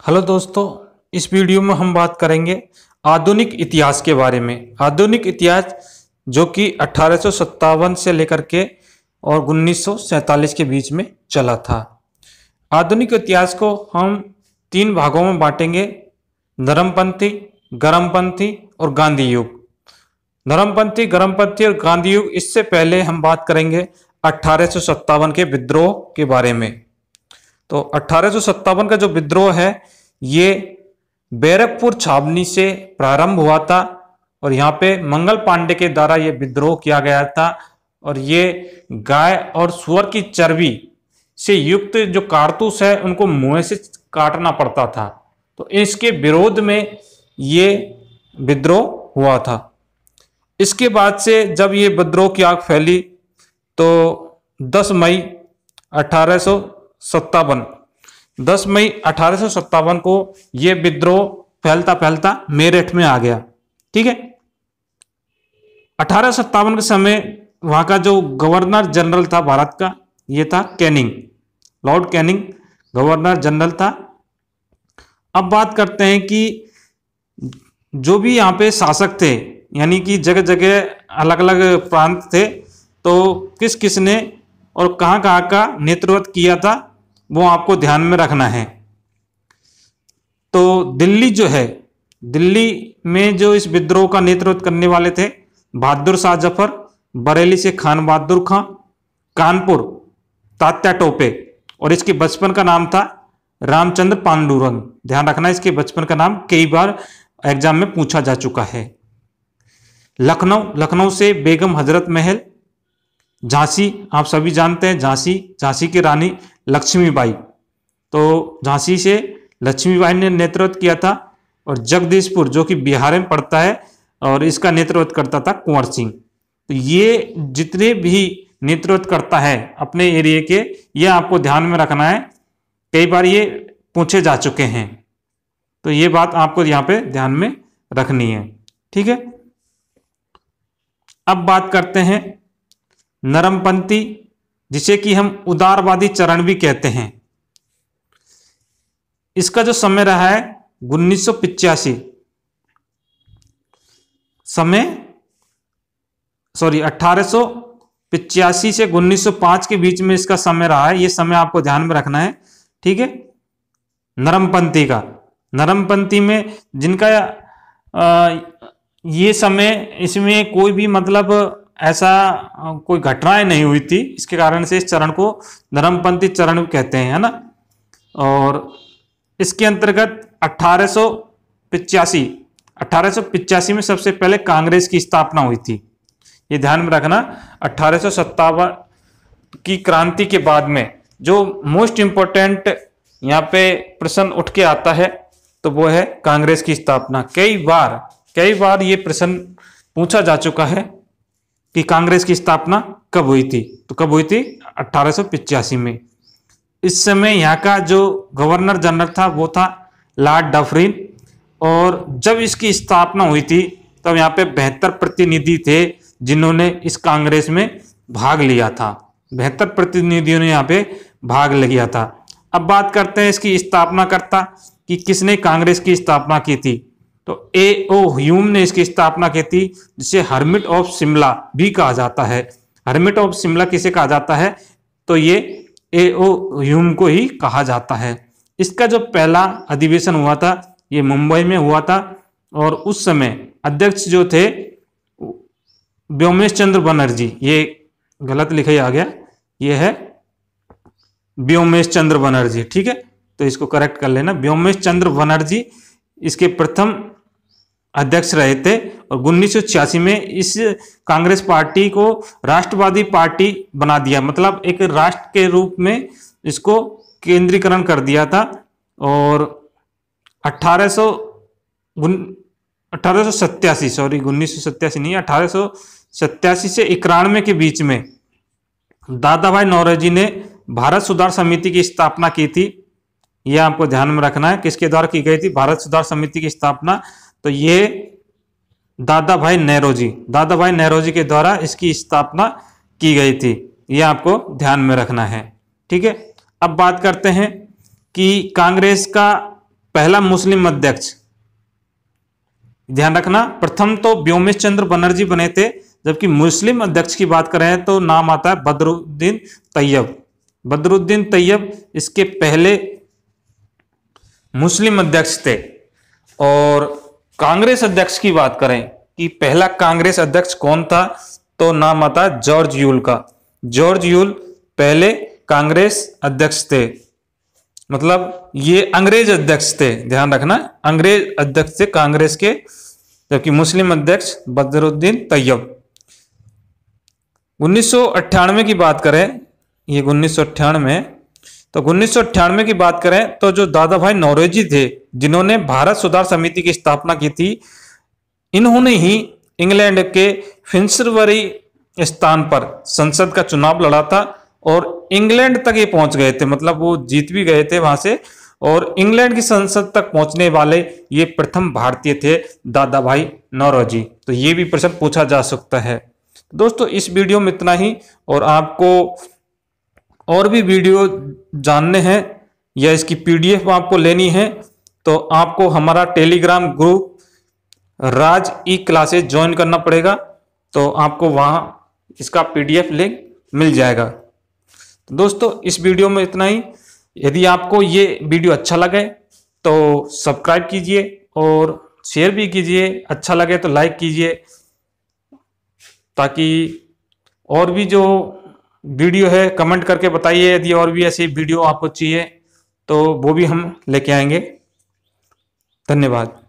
Hello दोस्तों, इस video में हम बात करेंगे आधुनिक इतिहास के बारे में। आधुनिक इतिहास जो कि 1857 से लेकर के और 1947 के बीच में चला था। आधुनिक इतिहास को हम 3 भागों में बांटेंगे: धर्मपंथी, गर्मपंथी और गांधी युग। धर्मपंथी, गर्मपंथी और गांधी युग। इससे पहले हम बात करेंगे 1857 के विद्रोह के बारे में। तो 1857 का जो विद्रोह है ये बैरकपुर छावनी से प्रारंभ हुआ था और यहाँ पे मंगल पांडे के द्वारा ये विद्रोह किया गया था। और ये गाय और सुअर की चर्बी से युक्त जो कारतूस है उनको मुंह से काटना पड़ता था। तो इसके विरोध में ये विद्रोह हुआ था। इसके बाद से जब ये विद्रोह की आग फैली तो 10 मई 1857 को यह विद्रोह फैलता फैलता मेरठ में आ गया। ठीक है। 1857 के समय वहां का जो गवर्नर जनरल था भारत का, यह था Canning, Lord Canning governor general था। अब बात करते हैं कि जो भी यहाँ पे शासक थे, यानी कि जगह जगह अलग अलग प्रांत थे, तो किस किस ने और कहाँ कहाँ का नेतृत्व किया था वो आपको ध्यान में रखना है। तो दिल्ली जो है, दिल्ली में जो इस विद्रोह का नेतृत्व करने वाले थे बहादुर शाह जफर, बरेली से खान बहादुर खां, कानपुर तात्या टोपे, और इसके बचपन का नाम था रामचंद्र पांडुरंग। ध्यान रखना, इसके बचपन का नाम कई बार एग्जाम में पूछा जा चुका है। लखनऊ से बेगम हजरत महल, झांसी आप सभी जानते हैं, झांसी की रानी लक्ष्मीबाई। तो झांसी से लक्ष्मीबाई ने नेतृत्व किया था। और जगदीशपुर जो कि बिहार में पड़ता है और इसका नेतृत्व करता था कुंवर सिंह। तो ये जितने भी नेतृत्व करता है अपने एरिया के, ये आपको ध्यान में रखना है, कई बार ये पूछे जा चुके हैं। तो ये बात आपको यहाँ पे ध्यान में रखनी है। ठीक है। अब बात करते हैं नरमपंथी, जिसे कि हम उदारवादी चरण भी कहते हैं। इसका जो समय रहा है 1885 से 1905 के बीच में इसका समय रहा है। ये समय आपको ध्यान में रखना है। ठीक है। नरमपंथी का, नरमपंथी में जिनका ये समय, इसमें कोई भी मतलब ऐसा कोई घटनाएं नहीं हुई थी, इसके कारण से इस चरण को नरमपंथी चरण कहते हैं, है ना। और इसके अंतर्गत 1885 में सबसे पहले कांग्रेस की स्थापना हुई थी। ये ध्यान में रखना। 1857 की क्रांति के बाद में जो मोस्ट इंपॉर्टेंट यहाँ पे प्रश्न उठ के आता है तो वो है कांग्रेस की स्थापना। कई बार ये प्रश्न पूछा जा चुका है कि कांग्रेस की स्थापना कब हुई थी। तो कब हुई थी? 1885 में। इस समय यहाँ का जो गवर्नर जनरल था वो था लॉर्ड डफरिन। और जब इसकी स्थापना हुई थी तब यहाँ पे 72 प्रतिनिधि थे जिन्होंने इस कांग्रेस में भाग लिया था। 72 प्रतिनिधियों ने यहाँ पे भाग लिया था। अब बात करते हैं इसकी स्थापनाकर्ता कि किसने कांग्रेस की स्थापना की थी। तो A.O. ह्यूम ने इसकी स्थापना की थी, जिसे हर्मिट ऑफ शिमला भी कहा जाता है। हर्मिट ऑफ शिमला किसे कहा जाता है? तो ये A.O. ह्यूम को ही कहा जाता है। इसका जो पहला अधिवेशन हुआ था ये मुंबई में हुआ था और उस समय अध्यक्ष जो थे व्योमेश चंद्र बनर्जी। ये गलत लिखा आ गया, ये है व्योमेश चंद्र बनर्जी। ठीक है, तो इसको करेक्ट कर लेना। व्योमेश चंद्र बनर्जी इसके प्रथम अध्यक्ष रहे थे। और 1986 में इस कांग्रेस पार्टी को राष्ट्रवादी पार्टी बना दिया, मतलब एक राष्ट्र के रूप में इसको केंद्रीकरण कर दिया था। और 1887 से 91 के बीच में दादा भाई नौरोजी ने भारत सुधार समिति की स्थापना की थी। यह आपको ध्यान में रखना है, किसके द्वारा की गई थी भारत सुधार समिति की स्थापना। तो ये दादा भाई नेहरूजी के द्वारा इसकी स्थापना की गई थी। यह आपको ध्यान में रखना है। ठीक है। अब बात करते हैं कि कांग्रेस का पहला मुस्लिम अध्यक्ष, ध्यान रखना, प्रथम तो व्योमेश चंद्र बनर्जी बने थे, जबकि मुस्लिम अध्यक्ष की बात करें तो नाम आता है बदरुद्दीन तैयब। बदरुद्दीन तैयब इसके पहले मुस्लिम अध्यक्ष थे। और कांग्रेस अध्यक्ष की बात करें कि पहला कांग्रेस अध्यक्ष कौन था, तो नाम आता है जॉर्ज यूल का। जॉर्ज यूल पहले कांग्रेस अध्यक्ष थे, मतलब ये अंग्रेज अध्यक्ष थे, ध्यान रखना, अंग्रेज अध्यक्ष थे कांग्रेस के, जबकि मुस्लिम अध्यक्ष बदरुद्दीन तैयब। 1998 की बात करें, ये 1998, तो 1998 की बात करें तो जो दादा भाई नौरोजी थे, जिन्होंने भारत सुधार समिति की स्थापना की थी, इन्होंने ही इंग्लैंड के फिंसरबरी स्थान पर संसद का चुनाव लड़ा था और इंग्लैंड तक ये पहुंच गए थे, मतलब वो जीत भी गए थे वहां से, और इंग्लैंड की संसद तक पहुंचने वाले ये प्रथम भारतीय थे, दादा भाई नौरोजी। तो ये भी प्रश्न पूछा जा सकता है। दोस्तों इस वीडियो में इतना ही, और आपको और भी वीडियो जानने हैं या इसकी पीडीएफ आपको लेनी है तो आपको हमारा टेलीग्राम ग्रुप राज ई क्लासेस ज्वाइन करना पड़ेगा, तो आपको वहां इसका पीडीएफ लिंक मिल जाएगा। तो दोस्तों इस वीडियो में इतना ही। यदि आपको ये वीडियो अच्छा लगे तो सब्सक्राइब कीजिए और शेयर भी कीजिए, अच्छा लगे तो लाइक कीजिए, ताकि और भी जो वीडियो है कमेंट करके बताइए, यदि और भी ऐसी वीडियो आपको चाहिए तो वो भी हम लेके आएंगे। धन्यवाद।